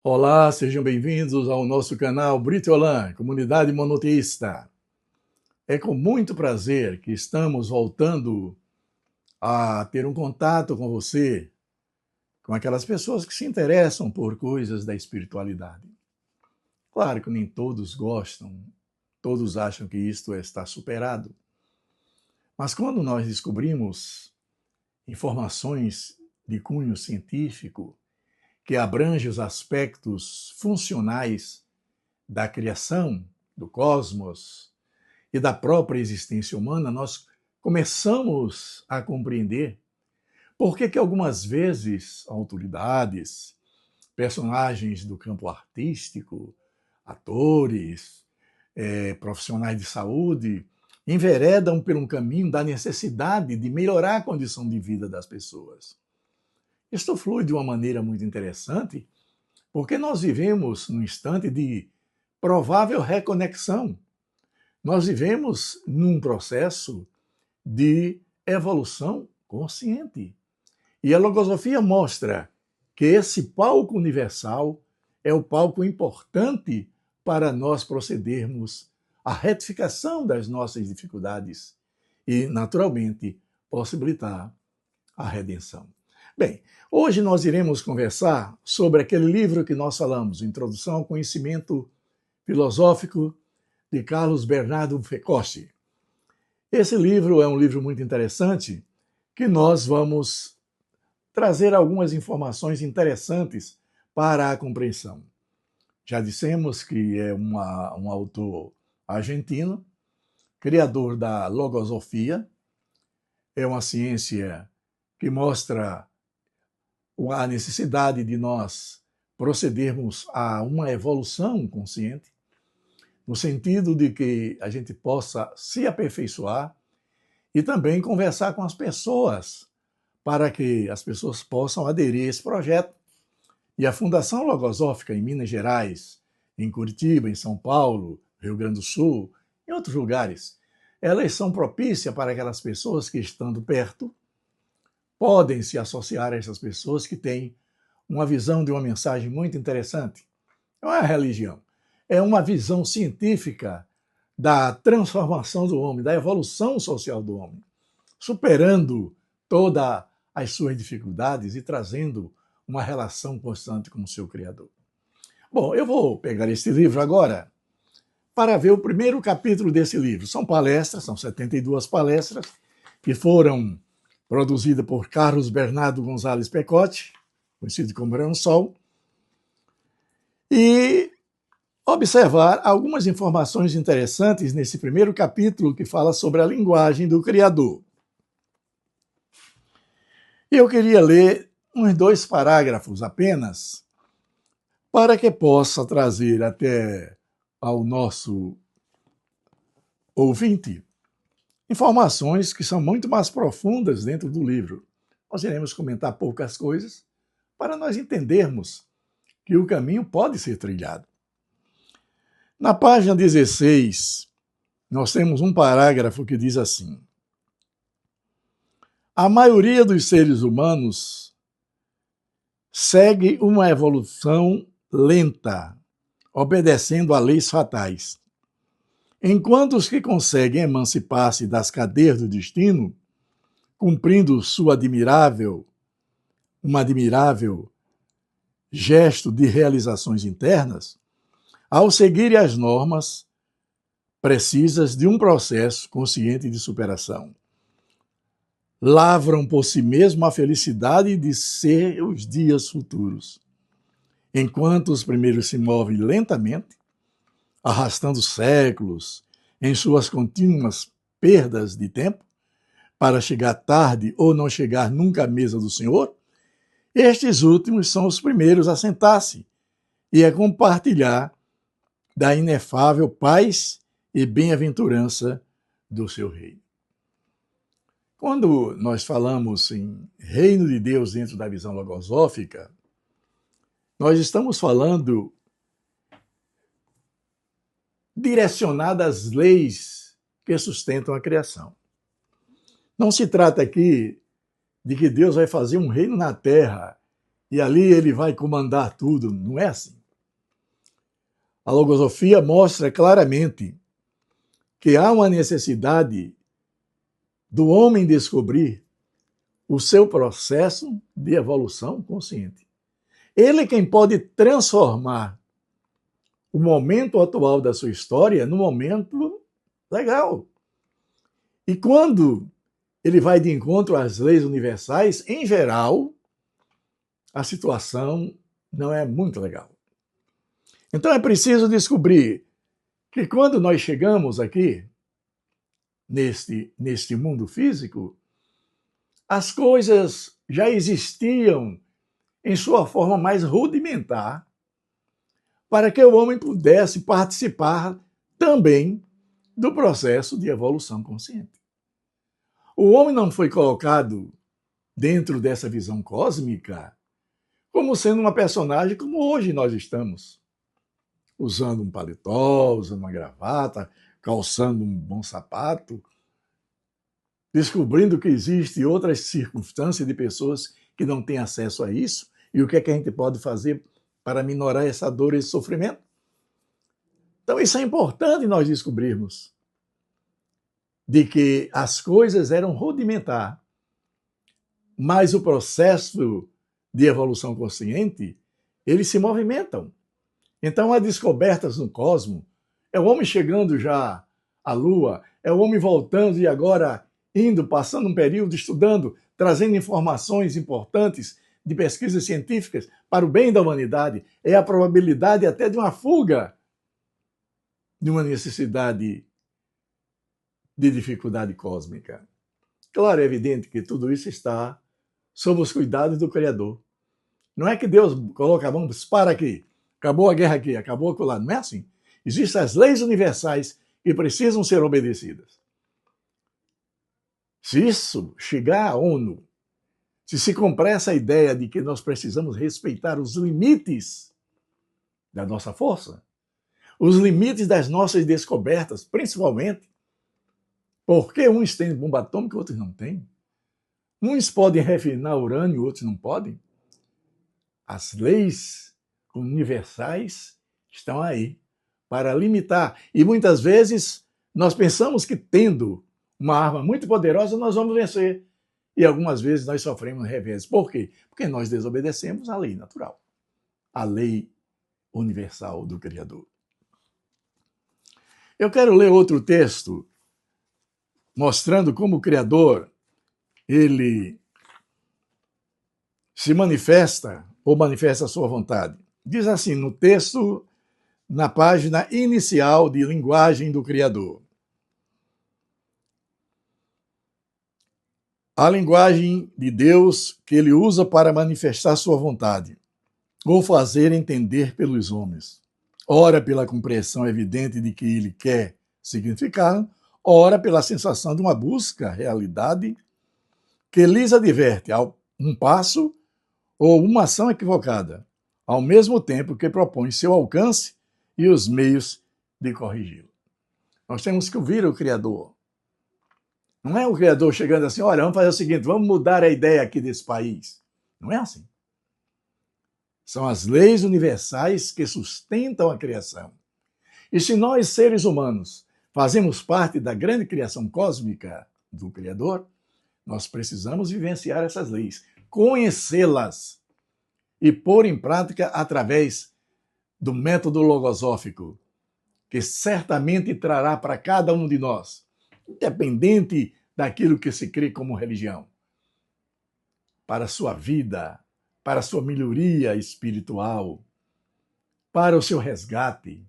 Olá, sejam bem-vindos ao nosso canal Britolan, Comunidade Monoteísta. É com muito prazer que estamos voltando a ter um contato com você, com aquelas pessoas que se interessam por coisas da espiritualidade. Claro que nem todos gostam, todos acham que isto está superado. Mas quando nós descobrimos informações de cunho científico que abrange os aspectos funcionais da criação, do cosmos e da própria existência humana, nós começamos a compreender por que algumas vezes autoridades, personagens do campo artístico, atores, profissionais de saúde, enveredam por um caminho da necessidade de melhorar a condição de vida das pessoas. Isto flui de uma maneira muito interessante, porque nós vivemos num instante de provável reconexão. Nós vivemos num processo de evolução consciente. E a logosofia mostra que esse palco universal é o palco importante para nós procedermos à retificação das nossas dificuldades e, naturalmente, possibilitar a redenção. Bem, hoje nós iremos conversar sobre aquele livro que nós falamos, Introdução ao Conhecimento Filosófico, de Carlos Bernardo Fecosti. Esse livro é um livro muito interessante que nós vamos trazer algumas informações interessantes para a compreensão. Já dissemos que é um autor argentino, criador da logosofia, é uma ciência que mostra a necessidade de nós procedermos a uma evolução consciente, no sentido de que a gente possa se aperfeiçoar e também conversar com as pessoas, para que as pessoas possam aderir a esse projeto. E a Fundação Logosófica em Minas Gerais, em Curitiba, em São Paulo, Rio Grande do Sul, em outros lugares, elas são propícias para aquelas pessoas que, estando perto, podem se associar a essas pessoas que têm uma visão de uma mensagem muito interessante. Não é a religião, é uma visão científica da transformação do homem, da evolução social do homem, superando todas as suas dificuldades e trazendo uma relação constante com o seu Criador. Bom, eu vou pegar esse livro agora para ver o primeiro capítulo desse livro. São palestras, são 72 palestras, que foram produzidas por Carlos Bernardo Gonzalez Pecotti, conhecido como Grão Sol, e observar algumas informações interessantes nesse primeiro capítulo que fala sobre a linguagem do Criador. E eu queria ler uns 2 parágrafos apenas, para que possa trazer até ao nosso ouvinte informações que são muito mais profundas dentro do livro. Nós iremos comentar poucas coisas para nós entendermos que o caminho pode ser trilhado. Na página 16, nós temos um parágrafo que diz assim: a maioria dos seres humanos segue uma evolução lenta, obedecendo a leis fatais. Enquanto os que conseguem emancipar-se das cadeias do destino, cumprindo um admirável gesto de realizações internas, ao seguirem as normas precisas de um processo consciente de superação, lavram por si mesmo a felicidade de seus dias futuros. Enquanto os primeiros se movem lentamente, arrastando séculos em suas contínuas perdas de tempo, para chegar tarde ou não chegar nunca à mesa do Senhor, estes últimos são os primeiros a sentar-se e a compartilhar da inefável paz e bem-aventurança do seu reino. Quando nós falamos em reino de Deus dentro da visão logosófica, nós estamos falando direcionada às leis que sustentam a criação. Não se trata aqui de que Deus vai fazer um reino na terra e ali ele vai comandar tudo. Não é assim. A logosofia mostra claramente que há uma necessidade do homem descobrir o seu processo de evolução consciente. Ele é quem pode transformar o momento atual da sua história num momento legal. E quando ele vai de encontro às leis universais, em geral, a situação não é muito legal. Então é preciso descobrir que quando nós chegamos aqui, neste mundo físico, as coisas já existiam em sua forma mais rudimentar, para que o homem pudesse participar também do processo de evolução consciente. O homem não foi colocado dentro dessa visão cósmica como sendo uma personagem como hoje nós estamos, usando um paletó, usando uma gravata, calçando um bom sapato, descobrindo que existe outras circunstâncias de pessoas que não têm acesso a isso, e o que é que a gente pode fazer para minorar essa dor, esse sofrimento. Então isso é importante nós descobrirmos, de que as coisas eram rudimentar, mas o processo de evolução consciente, eles se movimentam. Então há descobertas no cosmos, é o homem chegando já à Lua, é o homem voltando e agora indo, passando um período estudando, trazendo informações importantes de pesquisas científicas para o bem da humanidade. É a probabilidade até de uma fuga de uma necessidade de dificuldade cósmica. Claro, é evidente que tudo isso está sob os cuidados do Criador. Não é que Deus coloca a mão, para aqui, acabou a guerra aqui, acabou acolá. Não é assim. Existem as leis universais que precisam ser obedecidas. Se isso chegar à ONU, se comprar essa ideia de que nós precisamos respeitar os limites da nossa força, os limites das nossas descobertas, principalmente, porque uns têm bomba atômica e outros não têm. Uns podem refinar urânio, outros não podem. As leis universais estão aí para limitar. E muitas vezes nós pensamos que tendo uma arma muito poderosa nós vamos vencer. E algumas vezes nós sofremos revés. Por quê? Porque nós desobedecemos a lei natural, a lei universal do Criador. Eu quero ler outro texto mostrando como o Criador ele se manifesta ou manifesta a sua vontade. Diz assim no texto, na página inicial de Linguagem do Criador. A linguagem de Deus que ele usa para manifestar sua vontade, ou fazer entender pelos homens. Ora pela compreensão evidente de que ele quer significar, ora pela sensação de uma busca, realidade, que lhes adverte a um passo ou uma ação equivocada, ao mesmo tempo que propõe seu alcance e os meios de corrigi-lo. Nós temos que ouvir o Criador. Não é o Criador chegando assim, olha, vamos fazer o seguinte, vamos mudar a ideia aqui desse país. Não é assim. São as leis universais que sustentam a criação. E se nós, seres humanos, fazemos parte da grande criação cósmica do Criador, nós precisamos vivenciar essas leis, conhecê-las e pôr em prática através do método logosófico, que certamente trará para cada um de nós, independente daquilo que se crê como religião, para a sua vida, para a sua melhoria espiritual, para o seu resgate,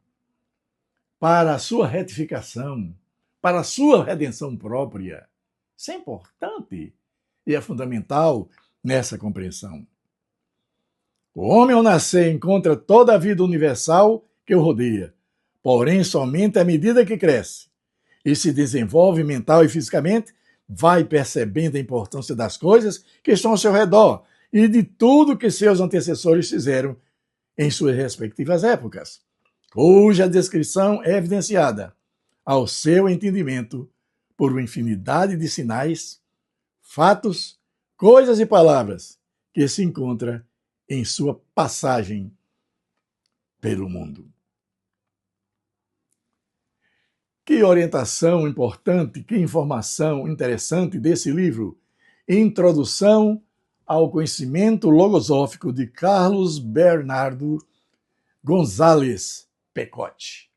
para a sua retificação, para a sua redenção própria. Isso é importante e é fundamental nessa compreensão. O homem, ao nascer, encontra toda a vida universal que o rodeia, porém, somente à medida que cresce e se desenvolve mental e fisicamente, vai percebendo a importância das coisas que estão ao seu redor e de tudo que seus antecessores fizeram em suas respectivas épocas, cuja descrição é evidenciada ao seu entendimento por uma infinidade de sinais, fatos, coisas e palavras que se encontra em sua passagem pelo mundo. Que orientação importante, que informação interessante desse livro. Introdução ao conhecimento logosófico de Carlos Bernardo Gonzalez Pecote.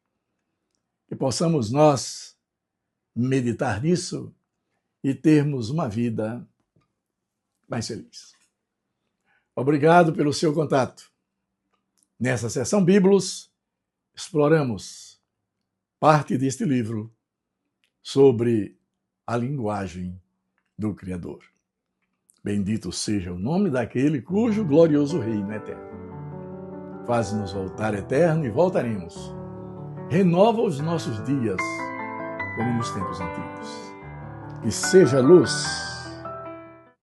Que possamos nós meditar nisso e termos uma vida mais feliz. Obrigado pelo seu contato. Nessa sessão Bíblos, exploramos parte deste livro sobre a linguagem do Criador. Bendito seja o nome daquele cujo glorioso reino é eterno. Faz-nos voltar eterno e voltaremos. Renova os nossos dias como nos tempos antigos. Que seja luz